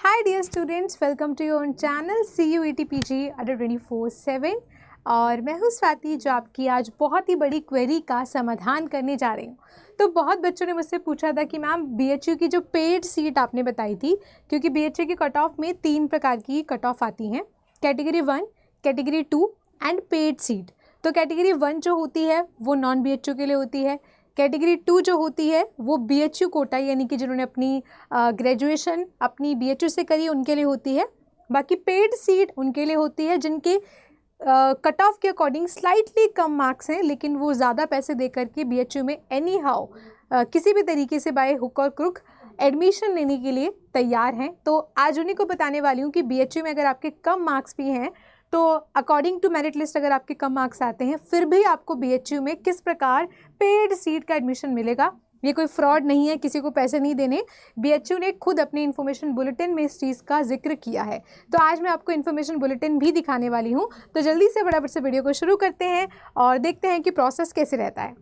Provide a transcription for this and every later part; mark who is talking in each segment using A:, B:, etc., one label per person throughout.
A: Hi dear students, welcome to your channel CUET-PG under 24/7। और मैं हूँ स्वाति, जो आपकी आज बहुत ही बड़ी क्वेरी का समाधान करने जा रही हूँ। तो बहुत बच्चों ने मुझसे पूछा था कि मैम BHU की जो पेड सीट आपने बताई थी, क्योंकि BHU की कट ऑफ में 3 प्रकार की कट ऑफ आती हैं, category 1, category 2 and paid seat. तो कैटेगरी 1 जो होती है वो नॉन BHU के लिए होती है, कैटेगरी 2 जो होती है वो BHU कोटा यानी कि जिन्होंने अपनी ग्रेजुएशन अपनी BHU से करी उनके लिए होती है। बाकी पेड सीट उनके लिए होती है जिनके कट ऑफ के अकॉर्डिंग स्लाइटली कम मार्क्स हैं, लेकिन वो ज़्यादा पैसे दे करके BHU में एनी हाउ किसी भी तरीके से बाय हुक और क्रुक एडमिशन लेने के लिए तैयार हैं। तो आज उन्हीं को बताने वाली हूँ कि BHU में अगर आपके कम मार्क्स भी हैं तो अकॉर्डिंग टू मेरिट लिस्ट अगर आपके कम मार्क्स आते हैं फिर भी आपको BHU में किस प्रकार पेड सीट का एडमिशन मिलेगा। ये कोई फ्रॉड नहीं है, किसी को पैसे नहीं देने। BHU ने खुद अपने इन्फॉर्मेशन बुलेटिन में इस चीज़ का जिक्र किया है। तो आज मैं आपको इन्फॉर्मेशन बुलेटिन भी दिखाने वाली हूँ। तो जल्दी से फटाफट से वीडियो को शुरू करते हैं और देखते हैं कि प्रोसेस कैसे रहता है।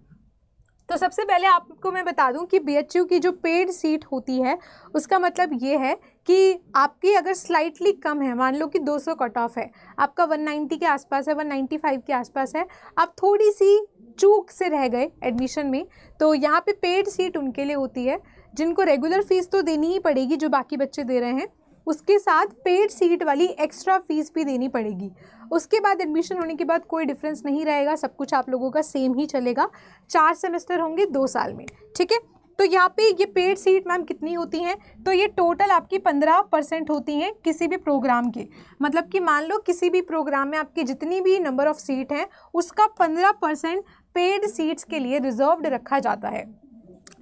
A: तो सबसे पहले आपको मैं बता दूं कि BHU की जो पेड सीट होती है उसका मतलब ये है कि आपकी अगर स्लाइटली कम है, मान लो कि 200 कट ऑफ है, आपका 190 के आसपास है, 195 के आसपास है, आप थोड़ी सी चूक से रह गए एडमिशन में, तो यहाँ पे पेड सीट उनके लिए होती है जिनको रेगुलर फीस तो देनी ही पड़ेगी जो बाकी बच्चे दे रहे हैं, उसके साथ पेड सीट वाली एक्स्ट्रा फीस भी देनी पड़ेगी। उसके बाद एडमिशन होने के बाद कोई डिफरेंस नहीं रहेगा, सब कुछ आप लोगों का सेम ही चलेगा। 4 सेमेस्टर होंगे 2 साल में, ठीक है। तो यहाँ पे ये पेड सीट मैम कितनी होती हैं, तो ये टोटल आपकी 15% होती हैं किसी भी प्रोग्राम की। मतलब कि मान लो किसी भी प्रोग्राम में आपकी जितनी भी नंबर ऑफ सीट हैं उसका 15% पेड सीट्स के लिए रिजर्व्ड रखा जाता है।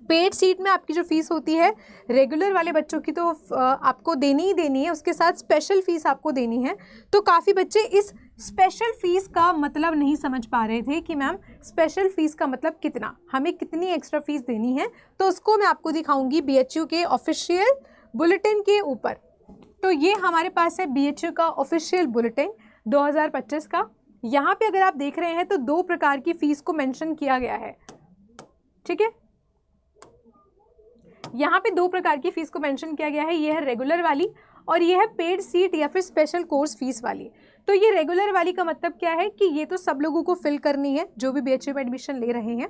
A: पेड सीट में आपकी जो फीस होती है रेगुलर वाले बच्चों की तो आपको देनी ही देनी है, उसके साथ स्पेशल फीस आपको देनी है। तो काफ़ी बच्चे इस स्पेशल फीस का मतलब नहीं समझ पा रहे थे कि मैम स्पेशल फीस का मतलब कितना, हमें कितनी एक्स्ट्रा फीस देनी है। तो उसको मैं आपको दिखाऊंगी BHU के ऑफिशियल बुलेटिन के ऊपर। तो ये हमारे पास है BHU का ऑफिशियल बुलेटिन 2025 का। यहाँ पे अगर आप देख रहे हैं तो 2 प्रकार की फीस को मेंशन किया गया है, ठीक है। यहाँ पे 2 प्रकार की फीस को मेंशन किया गया है, ये है रेगुलर वाली और ये है पेड सीट या फिर स्पेशल कोर्स फीस वाली। तो ये रेगुलर वाली का मतलब क्या है कि ये तो सब लोगों को फिल करनी है जो भी BHU में एडमिशन ले रहे हैं,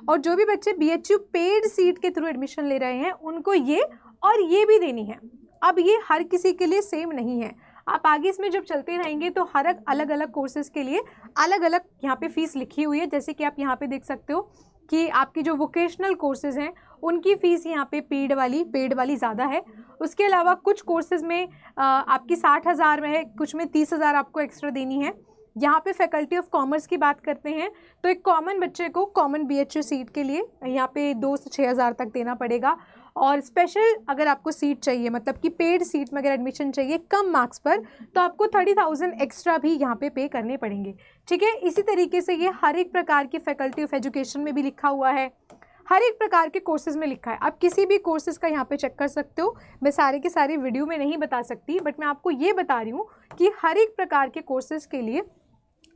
A: और जो भी बच्चे BHU पेड सीट के थ्रू एडमिशन ले रहे हैं उनको ये और ये भी देनी है। अब ये हर किसी के लिए सेम नहीं है, आप आगे इसमें जब चलते रहेंगे तो हर अलग अलग कोर्सेज के लिए अलग अलग यहाँ पे फीस लिखी हुई है। जैसे कि आप यहाँ पे देख सकते हो कि आपकी जो वोकेशनल कोर्सेज हैं उनकी फ़ीस यहाँ पे पेड वाली ज़्यादा है। उसके अलावा कुछ कोर्सेज में आपकी 60,000 में है, कुछ में 30,000 आपको एक्स्ट्रा देनी है। यहाँ पे फैकल्टी ऑफ कॉमर्स की बात करते हैं तो एक कॉमन बच्चे को कॉमन BHU सीट के लिए यहाँ पे 2 से 6,000 तक देना पड़ेगा। और स्पेशल अगर आपको सीट चाहिए, मतलब कि पेड सीट में अगर एडमिशन चाहिए कम मार्क्स पर, तो आपको 30,000 एक्स्ट्रा भी यहाँ पे करने पड़ेंगे, ठीक है। इसी तरीके से ये हर एक प्रकार की फैकल्टी ऑफ एजुकेशन में भी लिखा हुआ है, हर एक प्रकार के कोर्सेज में लिखा है। आप किसी भी कोर्सेज का यहाँ पे चेक कर सकते हो। मैं सारे के सारे वीडियो में नहीं बता सकती, बट मैं आपको ये बता रही हूँ कि हर एक प्रकार के कोर्सेज के लिए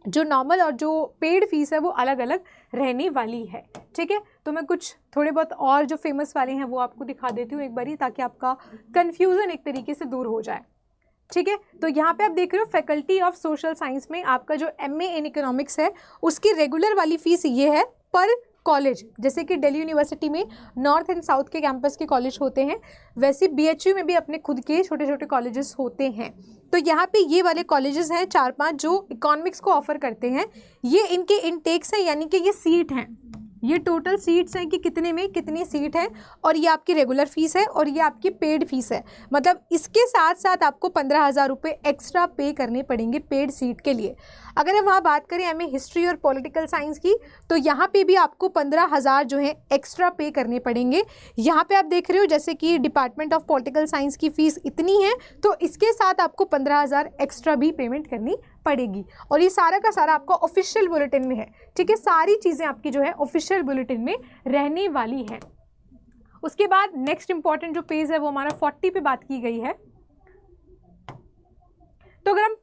A: जो नॉर्मल और जो पेड फीस है वो अलग अलग रहने वाली है, ठीक है। तो मैं कुछ थोड़े बहुत और जो फेमस वाले हैं वो आपको दिखा देती हूँ एक बारी, ताकि आपका कन्फ्यूज़न एक तरीके से दूर हो जाए, ठीक है। तो यहाँ पे आप देख रहे हो फैकल्टी ऑफ सोशल साइंस में आपका जो MA इन इकोनॉमिक्स है उसकी रेगुलर वाली फ़ीस ये है पर कॉलेज। जैसे कि दिल्ली यूनिवर्सिटी में नॉर्थ एंड साउथ के कैंपस के कॉलेज होते हैं, वैसे BHU में भी अपने खुद के छोटे छोटे कॉलेजेस होते हैं। तो यहाँ पे ये वाले कॉलेजेस हैं 4-5 जो इकोनॉमिक्स को ऑफर करते हैं। ये इनके इनटेक्स हैं, यानी कि ये सीट हैं, ये टोटल सीट्स हैं कि कितने में कितनी सीट है, और ये आपकी रेगुलर फीस है और ये आपकी पेड फीस है। मतलब इसके साथ साथ आपको 15,000 रुपये एक्स्ट्रा पे करने पड़ेंगे पेड सीट के लिए। अगर हम वहाँ बात करें MA हिस्ट्री और पॉलिटिकल साइंस की, तो यहाँ पे भी आपको 15,000 जो है एक्स्ट्रा पे करने पड़ेंगे। यहाँ पे आप देख रहे हो जैसे कि डिपार्टमेंट ऑफ पॉलिटिकल साइंस की फ़ीस इतनी है, तो इसके साथ आपको 15,000 एक्स्ट्रा भी पेमेंट करनी पड़ेगी। और ये सारा का सारा आपका ऑफिशियल बुलेटिन में है, ठीक है। सारी चीज़ें आपकी जो है ऑफिशियल बुलेटिन में रहने वाली हैं। उसके बाद नेक्स्ट इंपॉर्टेंट जो पेज है वो हमारा 40 पे बात की गई है। तो अगर हम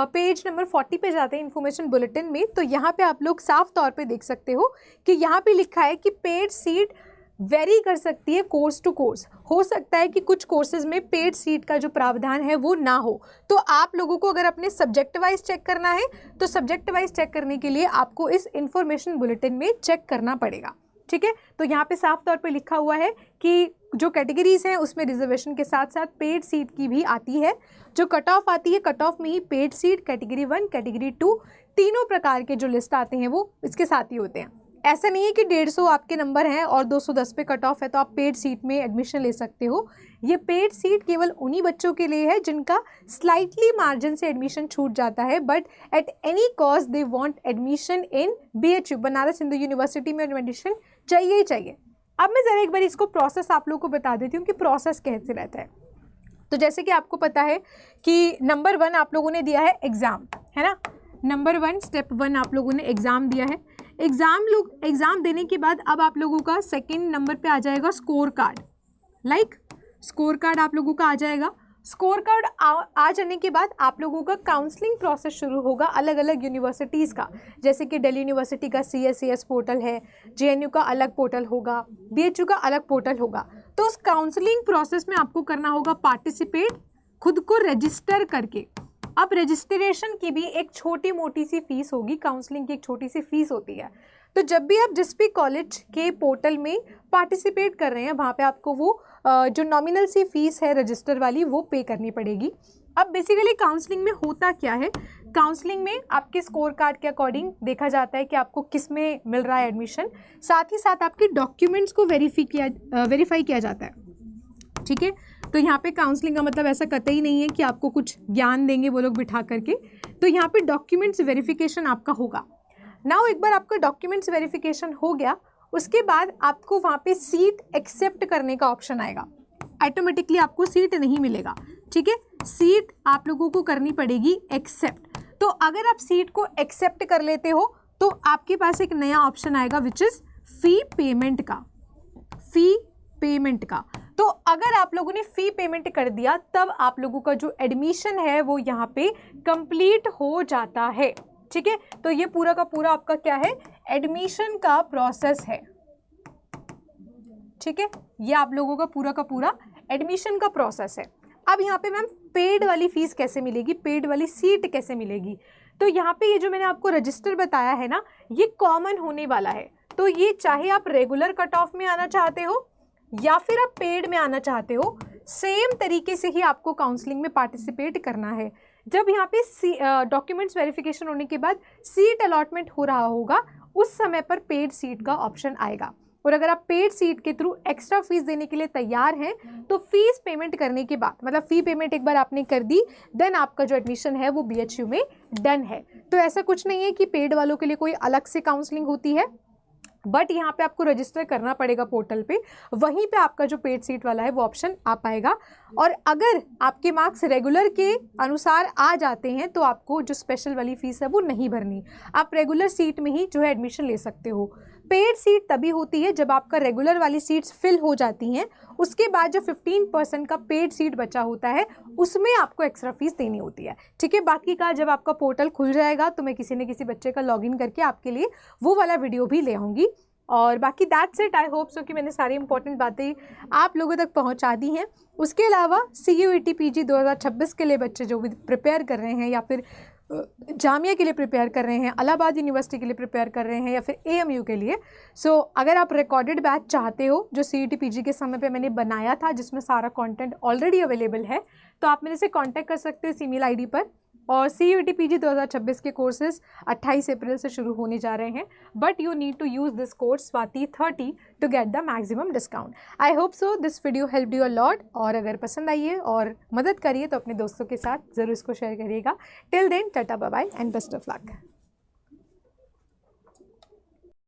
A: पेज नंबर 40 पे जाते हैं इन्फॉर्मेशन बुलेटिन में, तो यहाँ पे आप लोग साफ तौर पे देख सकते हो कि यहाँ पे लिखा है कि पेड सीट वेरी कर सकती है कोर्स टू कोर्स। हो सकता है कि कुछ कोर्सेज में पेड सीट का जो प्रावधान है वो ना हो, तो आप लोगों को अगर अपने सब्जेक्ट वाइज चेक करना है तो सब्जेक्ट वाइज चेक करने के लिए आपको इस इंफॉर्मेशन बुलेटिन में चेक करना पड़ेगा। ठीक है, तो यहाँ पे साफ तौर पे लिखा हुआ है कि जो कैटेगरीज हैं उसमें रिजर्वेशन के साथ साथ पेड सीट की भी आती है। जो कट ऑफ आती है, कट ऑफ में ही पेड सीट, कैटेगरी 1, कैटेगरी 2, तीनों प्रकार के जो लिस्ट आते हैं वो इसके साथ ही होते हैं। ऐसा नहीं है कि 150 आपके नंबर हैं और 210 पे कट ऑफ है तो आप पेड सीट में एडमिशन ले सकते हो। ये पेड सीट केवल उन्हीं बच्चों के लिए है जिनका स्लाइटली मार्जिन से एडमिशन छूट जाता है, but at any cost they want admission in BHU, Banaras Hindu university में एडमिशन चाहिए ही चाहिए। अब मैं ज़रा एक बार इसको प्रोसेस आप लोगों को बता देती हूँ कि प्रोसेस कैसे रहता है। तो जैसे कि आपको पता है कि नंबर 1 आप लोगों ने दिया है एग्ज़ाम, है ना। नंबर 1 स्टेप 1 आप लोगों ने एग्ज़ाम दिया है। एग्ज़ाम देने के बाद अब आप लोगों का सेकंड नंबर पे आ जाएगा स्कोर कार्ड। स्कोर कार्ड आप लोगों का आ जाएगा। स्कोर कार्ड आ जाने के बाद आप लोगों का काउंसलिंग प्रोसेस शुरू होगा अलग अलग यूनिवर्सिटीज़ का। जैसे कि दिल्ली यूनिवर्सिटी का CSCS पोर्टल है, JNU का अलग पोर्टल होगा, BHU का अलग पोर्टल होगा। तो उस काउंसलिंग प्रोसेस में आपको करना होगा पार्टिसिपेट, खुद को रजिस्टर करके। अब रजिस्ट्रेशन की भी एक छोटी मोटी सी फीस होगी, काउंसलिंग की एक छोटी सी फीस होती है। तो जब भी आप जिस भी कॉलेज के पोर्टल में पार्टिसिपेट कर रहे हैं वहाँ पे आपको वो जो नॉमिनल सी फीस है रजिस्टर वाली वो पे करनी पड़ेगी। अब बेसिकली काउंसलिंग में होता क्या है, काउंसलिंग में आपके स्कोर कार्ड के अकॉर्डिंग देखा जाता है कि आपको किस में मिल रहा है एडमिशन, साथ ही साथ आपके डॉक्यूमेंट्स को वेरीफाई किया जाता है। ठीक है, तो यहाँ पे काउंसलिंग का मतलब ऐसा कतई नहीं है कि आपको कुछ ज्ञान देंगे वो लोग बिठा करके, तो यहाँ पे डॉक्यूमेंट्स वेरिफिकेशन आपका होगा। नाउ एक बार आपका डॉक्यूमेंट्स वेरिफिकेशन हो गया, उसके बाद आपको वहाँ पे सीट एक्सेप्ट करने का ऑप्शन आएगा। ऑटोमेटिकली आपको सीट नहीं मिलेगा, ठीक है, सीट आप लोगों को करनी पड़ेगी एक्सेप्ट। तो अगर आप सीट को एक्सेप्ट कर लेते हो तो आपके पास एक नया ऑप्शन आएगा विच इज़ फी पेमेंट का। तो अगर आप लोगों ने फ़ी पेमेंट कर दिया तब आप लोगों का जो एडमिशन है वो यहाँ पे कंप्लीट हो जाता है। ठीक है, तो ये पूरा का पूरा आपका क्या है, एडमिशन का प्रोसेस है। ठीक है, ये आप लोगों का पूरा एडमिशन का प्रोसेस है। अब यहाँ पे मैम पेड वाली फीस कैसे मिलेगी, पेड वाली सीट कैसे मिलेगी, तो यहाँ पे ये जो मैंने आपको रजिस्टर बताया है ना, ये कॉमन होने वाला है। तो ये चाहे आप रेगुलर कट ऑफ में आना चाहते हो या फिर आप पेड में आना चाहते हो, सेम तरीके से ही आपको काउंसलिंग में पार्टिसिपेट करना है। जब यहाँ पे डॉक्यूमेंट्स वेरिफिकेशन होने के बाद सीट अलॉटमेंट हो रहा होगा, उस समय पर पेड सीट का ऑप्शन आएगा। और अगर आप पेड सीट के थ्रू एक्स्ट्रा फीस देने के लिए तैयार हैं तो फीस पेमेंट करने के बाद, मतलब फ़ी पेमेंट एक बार आपने कर दी, देन आपका जो एडमिशन है वो BHU में डन है। तो ऐसा कुछ नहीं है कि पेड वालों के लिए कोई अलग से काउंसलिंग होती है, बट यहाँ पे आपको रजिस्टर करना पड़ेगा पोर्टल पे, वहीं पे आपका जो पेड सीट वाला है वो ऑप्शन आ पाएगा। और अगर आपके मार्क्स रेगुलर के अनुसार आ जाते हैं तो आपको जो स्पेशल वाली फीस है वो नहीं भरनी, आप रेगुलर सीट में ही जो है एडमिशन ले सकते हो। पेड सीट तभी होती है जब आपका रेगुलर वाली सीट्स फिल हो जाती हैं, उसके बाद जो 15% का पेड सीट बचा होता है उसमें आपको एक्स्ट्रा फीस देनी होती है। ठीक है, बाकी का जब आपका पोर्टल खुल जाएगा तो मैं किसी न किसी बच्चे का लॉगिन करके आपके लिए वो वाला वीडियो भी ले आऊँगी। और बाकी दैट्स इट, आई होप सो कि मैंने सारी इंपॉर्टेंट बातें आप लोगों तक पहुंचा दी हैं। उसके अलावा CUET PG 2026 के लिए बच्चे जो भी प्रिपेयर कर रहे हैं या फिर जामिया के लिए प्रिपेयर कर रहे हैं, इलाहाबाद यूनिवर्सिटी के लिए प्रिपेयर कर रहे हैं या फिर AMU के लिए, सो अगर आप रिकॉर्डेड बैच चाहते हो जो CUET PG के समय पे मैंने बनाया था जिसमें सारा कंटेंट ऑलरेडी अवेलेबल है, तो आप मेरे से कांटेक्ट कर सकते हो इस ईमेल ID पर। और CUET PG 2026 के कोर्सेज 28 अप्रैल से शुरू होने जा रहे हैं, but you need to use this code Swati 30 to get the maximum discount. I hope so this video help you a lot, और अगर पसंद आई है और मदद करिए तो अपने दोस्तों के साथ ज़रूर इसको शेयर करिएगा। Till then tata bye bye and best of luck.